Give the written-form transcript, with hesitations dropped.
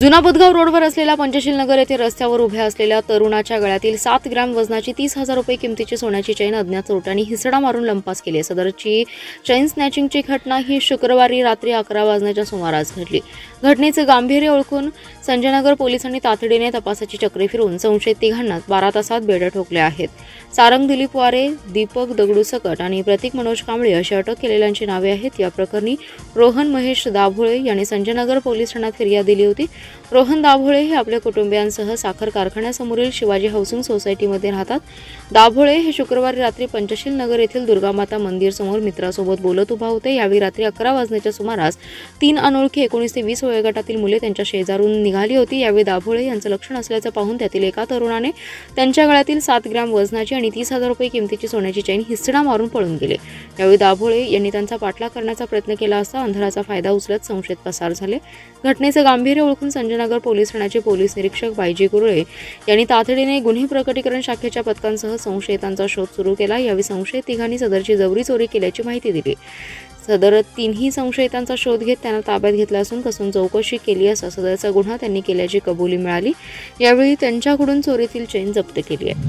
जुना बुधगाव रोडवर असलेल्या पंचशील नगर येथे रस्त्यावर उभ्या असलेल्या तरुणाच्या गळ्यातील 7 ग्रॅम वजनाची 30,000 रुपये किमतीची सोन्याची चैन अज्ञात चोरट्यांनी हिसडा मारून लंपास केली. सदरची चैन स्नॅचिंगची घटना ही शुक्रवारी रात्री 11 वाजण्याच्या सुमारास घडली. घटनेचे गांभीर्य ओळखून संजयनगर पोलिसांनी तातडीने तपासाची चक्रे फिरवून संशयित तिघांना 12 तासात बेड्या ठोकल्या आहेत. सारंग दिलीप वारे, दीपक दगडू सकट आणि प्रतीक मनोज कांबळे अशी अटक केलेल्यांची नावे आहेत. या प्रकरणी रोहन महेश दाभोळे यांनी संजयनगर पोलीस ठाण्यात फिर्याद दिली होती. रोहन दाभोळे हे आपल्या कुटुंबियांसह साखर कारखान्यासमोरील शिवाजी हाऊसिंग सोसायटीमध्ये राहतात. दाभोळे हे शुक्रवारी रात्री पंचशील नगर येथील दुर्गामाता मंदिर समोर मित्रासोबत बोलत उभा होते. यावेळी रात्री 11 वाजण्याच्या सुमारास 3 अनोळखी 19 ते 20 वयोगटातील मुले त्यांच्या शेजारून निघाली होती. यावेळी दाभोळे यांचं लक्षण असल्याचं पाहून त्यातील एका तरुणाने त्यांच्या गळ्यातील 7 ग्रॅम वजनाची आणि 30,000 रुपये किमतीची सोन्याची चैन हिसडा मारून पळून गेले. यावेळी दाभोळे यांनी त्यांचा पाठलाग करण्याचा प्रयत्न केला असता अंधाराचा फायदा उचलत संशयित पसार झाले. घटनेचे गांभीर्य ओळखून संजयनगर पोलीस ठाण्याचे पोलीस निरीक्षक बायजी कुरळे यांनी तातडीने गुन्हे प्रकटीकरण शाखेच्या पथकांसह संशयितांचा शोध सुरू केला. यावेळी संशयित तिघांनी सदरची जबरी चोरी केल्याची माहिती दिली. सदर तिन्ही संशयितांचा शोध घेत त्यांना ताब्यात घेतला असून कसून चौकशी केली असता सदरचा गुन्हा त्यांनी केल्याची कबुली मिळाली. यावेळी त्यांच्याकडून चोरीतील चैन जप्त केली आहे.